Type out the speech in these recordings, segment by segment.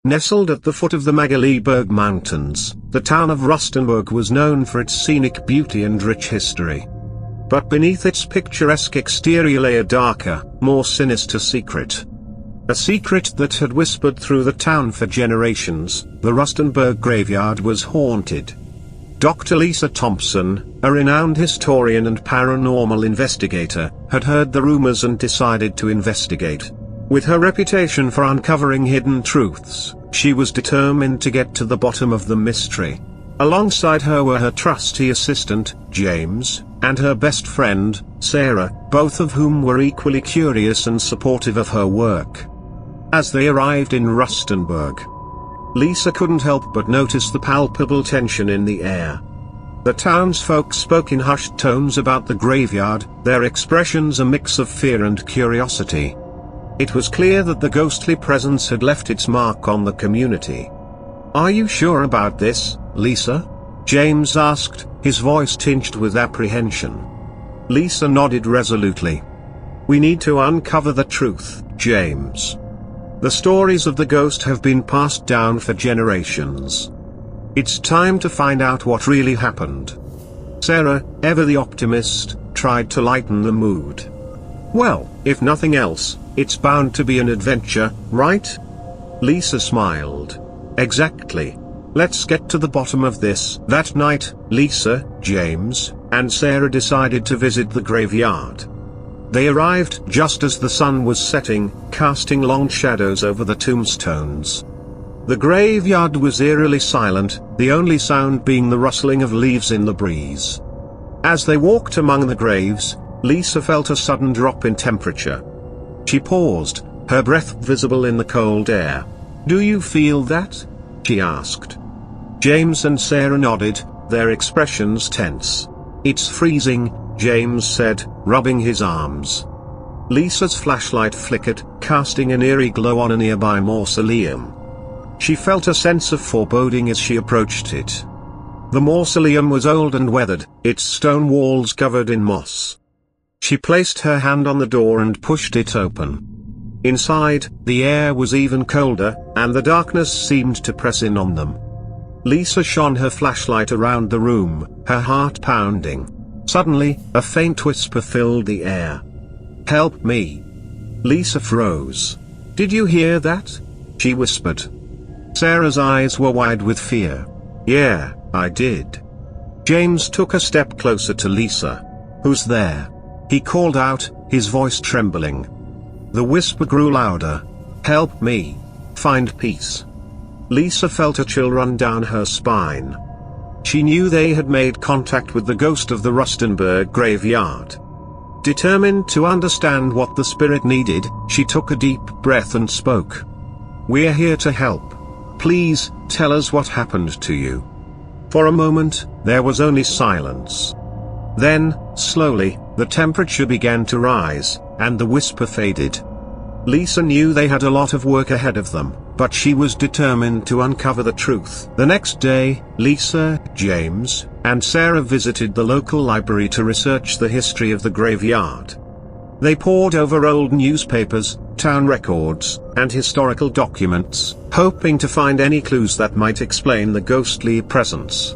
Nestled at the foot of the Magaliesberg Mountains, the town of Rustenburg was known for its scenic beauty and rich history. But beneath its picturesque exterior lay a darker, more sinister secret. A secret that had whispered through the town for generations: the Rustenburg Graveyard was haunted. Dr. Eliza Thompson, a renowned historian and paranormal investigator, had heard the rumors and decided to investigate. With her reputation for uncovering hidden truths, she was determined to get to the bottom of the mystery. Alongside her were her trusty assistant, James, and her best friend, Sarah, both of whom were equally curious and supportive of her work. As they arrived in Rustenburg, Lisa couldn't help but notice the palpable tension in the air. The townsfolk spoke in hushed tones about the graveyard, their expressions a mix of fear and curiosity. It was clear that the ghostly presence had left its mark on the community. "Are you sure about this, Lisa?" James asked, his voice tinged with apprehension. Lisa nodded resolutely. "We need to uncover the truth, James. The stories of the ghost have been passed down for generations. It's time to find out what really happened." Sarah, ever the optimist, tried to lighten the mood. "Well, if nothing else, it's bound to be an adventure, right?" Lisa smiled. "Exactly. Let's get to the bottom of this." That night, Lisa, James, and Sarah decided to visit the graveyard. They arrived just as the sun was setting, casting long shadows over the tombstones. The graveyard was eerily silent, the only sound being the rustling of leaves in the breeze. As they walked among the graves, Lisa felt a sudden drop in temperature. She paused, her breath visible in the cold air. "Do you feel that?" she asked. James and Sarah nodded, their expressions tense. "It's freezing," James said, rubbing his arms. Lisa's flashlight flickered, casting an eerie glow on a nearby mausoleum. She felt a sense of foreboding as she approached it. The mausoleum was old and weathered, its stone walls covered in moss. She placed her hand on the door and pushed it open. Inside, the air was even colder, and the darkness seemed to press in on them. Lisa shone her flashlight around the room, her heart pounding. Suddenly, a faint whisper filled the air. "Help me." Lisa froze. "Did you hear that?" she whispered. Sarah's eyes were wide with fear. "Yeah, I did." James took a step closer to Lisa. "Who's there?" he called out, his voice trembling. The whisper grew louder. "Help me. Find peace." Lisa felt a chill run down her spine. She knew they had made contact with the ghost of the Rustenburg Graveyard. Determined to understand what the spirit needed, she took a deep breath and spoke. "We're here to help. Please, tell us what happened to you." For a moment, there was only silence. Then, slowly, the temperature began to rise, and the whisper faded. Lisa knew they had a lot of work ahead of them, but she was determined to uncover the truth. The next day, Lisa, James, and Sarah visited the local library to research the history of the graveyard. They pored over old newspapers, town records, and historical documents, hoping to find any clues that might explain the ghostly presence.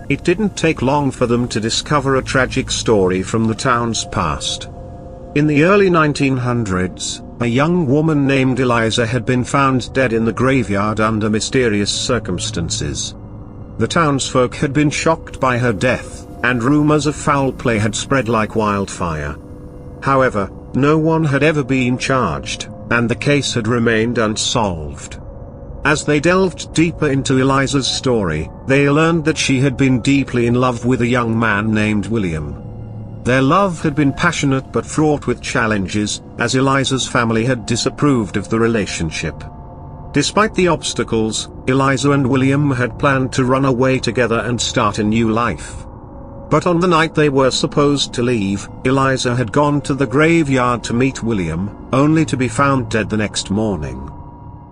It didn't take long for them to discover a tragic story from the town's past. In the early 1900s, a young woman named Eliza had been found dead in the graveyard under mysterious circumstances. The townsfolk had been shocked by her death, and rumors of foul play had spread like wildfire. However, no one had ever been charged, and the case had remained unsolved. As they delved deeper into Eliza's story, they learned that she had been deeply in love with a young man named William. Their love had been passionate but fraught with challenges, as Eliza's family had disapproved of the relationship. Despite the obstacles, Eliza and William had planned to run away together and start a new life. But on the night they were supposed to leave, Eliza had gone to the graveyard to meet William, only to be found dead the next morning.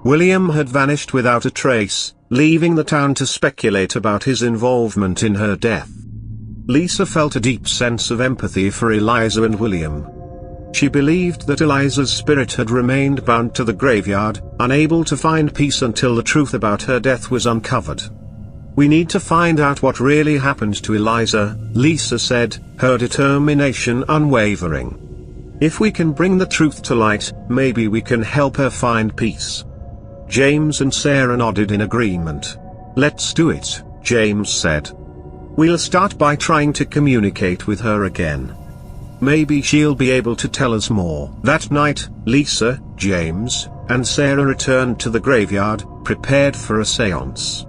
William had vanished without a trace, leaving the town to speculate about his involvement in her death. Lisa felt a deep sense of empathy for Eliza and William. She believed that Eliza's spirit had remained bound to the graveyard, unable to find peace until the truth about her death was uncovered. "We need to find out what really happened to Eliza," Lisa said, her determination unwavering. "If we can bring the truth to light, maybe we can help her find peace." James and Sarah nodded in agreement. "Let's do it," James said. "We'll start by trying to communicate with her again. Maybe she'll be able to tell us more." That night, Lisa, James, and Sarah returned to the graveyard, prepared for a séance.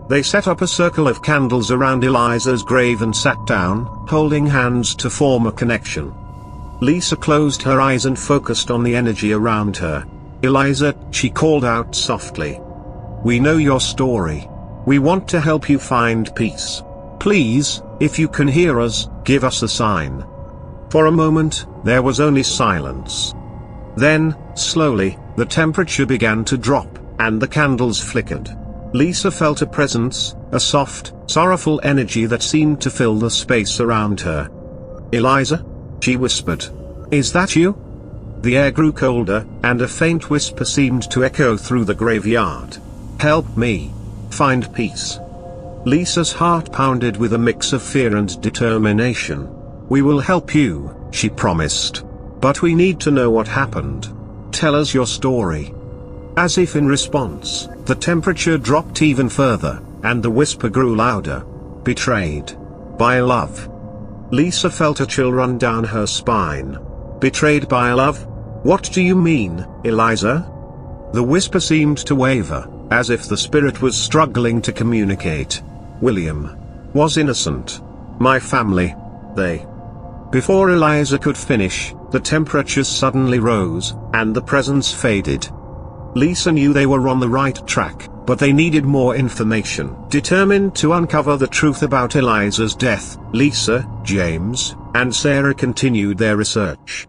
They set up a circle of candles around Eliza's grave and sat down, holding hands to form a connection. Lisa closed her eyes and focused on the energy around her. "Eliza," she called out softly. "We know your story. We want to help you find peace. Please, if you can hear us, give us a sign." For a moment, there was only silence. Then, slowly, the temperature began to drop, and the candles flickered. Lisa felt a presence, a soft, sorrowful energy that seemed to fill the space around her. "Eliza?" she whispered. "Is that you?" The air grew colder, and a faint whisper seemed to echo through the graveyard. "Help me find peace." Lisa's heart pounded with a mix of fear and determination. "We will help you," she promised. "But we need to know what happened. Tell us your story." As if in response, the temperature dropped even further, and the whisper grew louder. "Betrayed by love." Lisa felt a chill run down her spine. "Betrayed by love? What do you mean, Eliza?" The whisper seemed to waver, as if the spirit was struggling to communicate. "William was innocent. My family, they..." Before Eliza could finish, the temperature suddenly rose, and the presence faded. Lisa knew they were on the right track, but they needed more information. Determined to uncover the truth about Eliza's death, Lisa, James, and Sarah continued their research.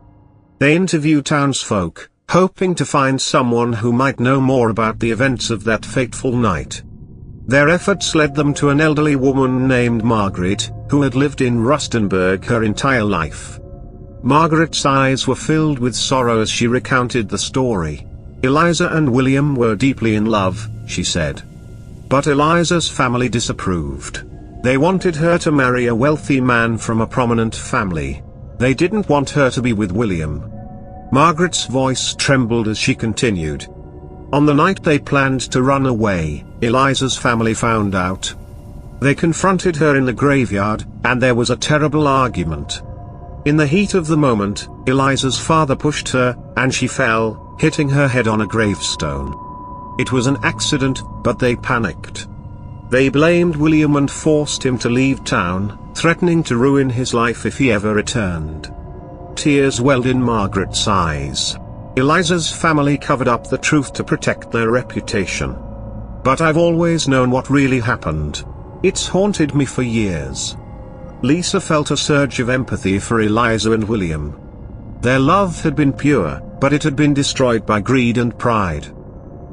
They interviewed townsfolk, hoping to find someone who might know more about the events of that fateful night. Their efforts led them to an elderly woman named Margaret, who had lived in Rustenburg her entire life. Margaret's eyes were filled with sorrow as she recounted the story. "Eliza and William were deeply in love," she said. But Eliza's family disapproved. They wanted her to marry a wealthy man from a prominent family. They didn't want her to be with William. Margaret's voice trembled as she continued. "On the night they planned to run away, Eliza's family found out. They confronted her in the graveyard, and there was a terrible argument. In the heat of the moment, Eliza's father pushed her, and she fell, hitting her head on a gravestone. It was an accident, but they panicked. They blamed William and forced him to leave town, threatening to ruin his life if he ever returned." Tears welled in Margaret's eyes. Eliza's family covered up the truth to protect their reputation. "But I've always known what really happened. It's haunted me for years." Lisa felt a surge of empathy for Eliza and William. Their love had been pure, but it had been destroyed by greed and pride.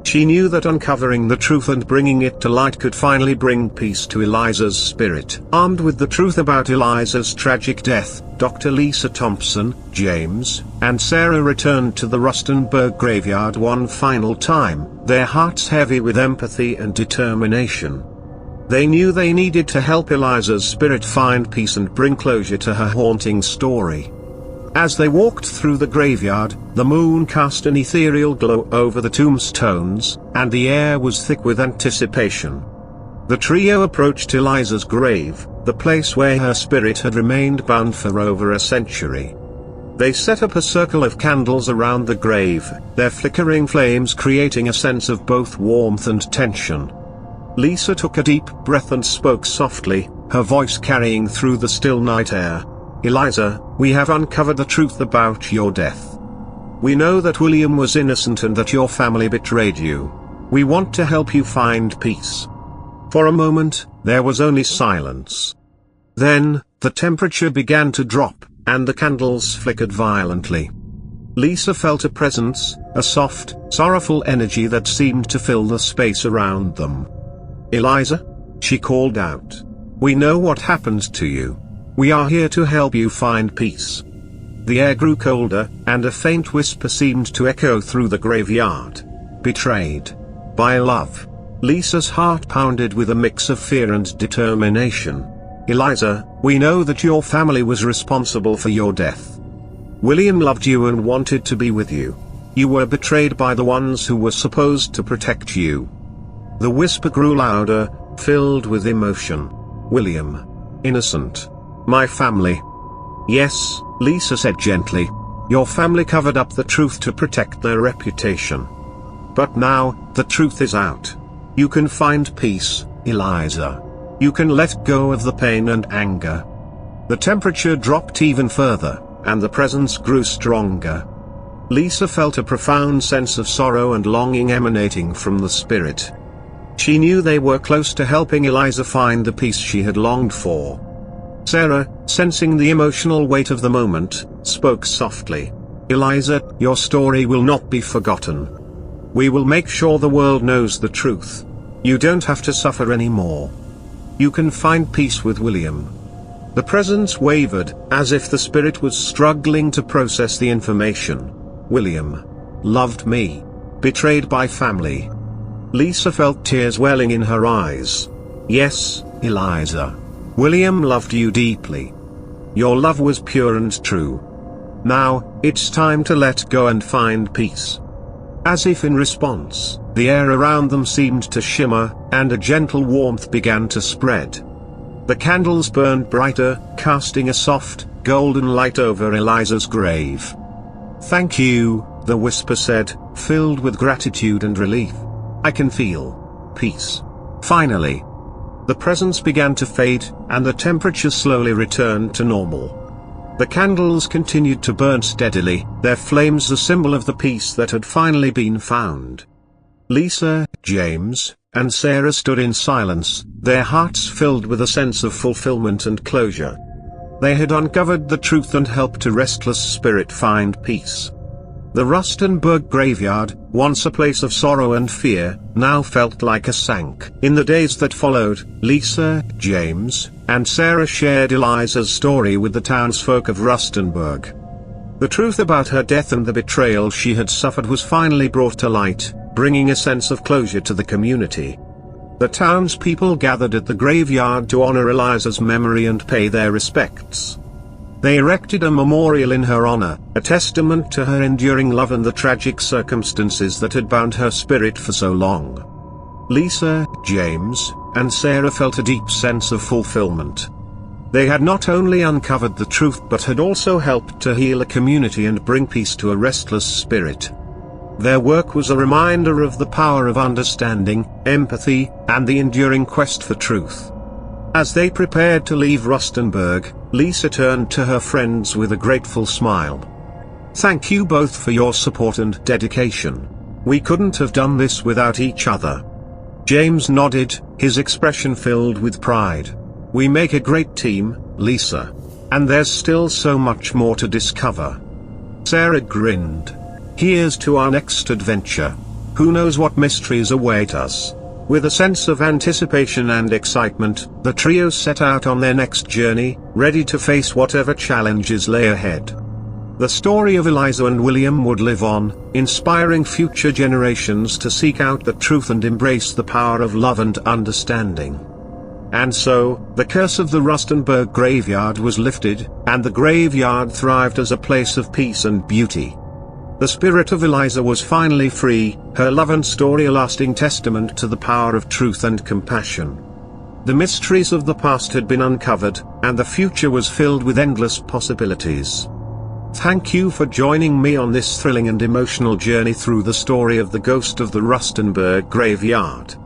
She knew that uncovering the truth and bringing it to light could finally bring peace to Eliza's spirit. Armed with the truth about Eliza's tragic death, Dr. Lisa Thompson, James, and Sarah returned to the Rustenburg Graveyard one final time, their hearts heavy with empathy and determination. They knew they needed to help Eliza's spirit find peace and bring closure to her haunting story. As they walked through the graveyard, the moon cast an ethereal glow over the tombstones, and the air was thick with anticipation. The trio approached Eliza's grave, the place where her spirit had remained bound for over a century. They set up a circle of candles around the grave, their flickering flames creating a sense of both warmth and tension. Lisa took a deep breath and spoke softly, her voice carrying through the still night air. "Eliza, we have uncovered the truth about your death. We know that William was innocent and that your family betrayed you. We want to help you find peace." For a moment, there was only silence. Then, the temperature began to drop, and the candles flickered violently. Lisa felt a presence, a soft, sorrowful energy that seemed to fill the space around them. "Eliza?" she called out. "We know what happened to you. We are here to help you find peace." The air grew colder, and a faint whisper seemed to echo through the graveyard. Betrayed. By love. Lisa's heart pounded with a mix of fear and determination. Eliza, we know that your family was responsible for your death. William loved you and wanted to be with you. You were betrayed by the ones who were supposed to protect you. The whisper grew louder, filled with emotion. William. Innocent. My family. Yes, Lisa said gently. Your family covered up the truth to protect their reputation. But now, the truth is out. You can find peace, Eliza. You can let go of the pain and anger. The temperature dropped even further, and the presence grew stronger. Lisa felt a profound sense of sorrow and longing emanating from the spirit. She knew they were close to helping Eliza find the peace she had longed for. Sarah, sensing the emotional weight of the moment, spoke softly. Eliza, your story will not be forgotten. We will make sure the world knows the truth. You don't have to suffer anymore. You can find peace with William. The presence wavered, as if the spirit was struggling to process the information. William. Loved me. Betrayed by family. Lisa felt tears welling in her eyes. Yes, Eliza. William loved you deeply. Your love was pure and true. Now, it's time to let go and find peace. As if in response, the air around them seemed to shimmer, and a gentle warmth began to spread. The candles burned brighter, casting a soft, golden light over Eliza's grave. Thank you, the whisper said, filled with gratitude and relief. I can feel peace. Finally. The presence began to fade, and the temperature slowly returned to normal. The candles continued to burn steadily, their flames a symbol of the peace that had finally been found. Lisa, James, and Sarah stood in silence, their hearts filled with a sense of fulfillment and closure. They had uncovered the truth and helped a restless spirit find peace. The Rustenburg Graveyard, once a place of sorrow and fear, now felt like a sank. In the days that followed, Lisa, James, and Sarah shared Eliza's story with the townsfolk of Rustenburg. The truth about her death and the betrayal she had suffered was finally brought to light, bringing a sense of closure to the community. The townspeople gathered at the graveyard to honor Eliza's memory and pay their respects. They erected a memorial in her honor, a testament to her enduring love and the tragic circumstances that had bound her spirit for so long. Lisa, James, and Sarah felt a deep sense of fulfillment. They had not only uncovered the truth but had also helped to heal a community and bring peace to a restless spirit. Their work was a reminder of the power of understanding, empathy, and the enduring quest for truth. As they prepared to leave Rustenburg, Lisa turned to her friends with a grateful smile. Thank you both for your support and dedication. We couldn't have done this without each other. James nodded, his expression filled with pride. We make a great team, Lisa. And there's still so much more to discover. Sarah grinned. Here's to our next adventure. Who knows what mysteries await us? With a sense of anticipation and excitement, the trio set out on their next journey, ready to face whatever challenges lay ahead. The story of Eliza and William would live on, inspiring future generations to seek out the truth and embrace the power of love and understanding. And so, the curse of the Rustenburg Graveyard was lifted, and the graveyard thrived as a place of peace and beauty. The spirit of Eliza was finally free, her love and story a lasting testament to the power of truth and compassion. The mysteries of the past had been uncovered, and the future was filled with endless possibilities. Thank you for joining me on this thrilling and emotional journey through the story of the ghost of the Rustenburg Graveyard.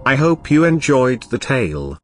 I hope you enjoyed the tale.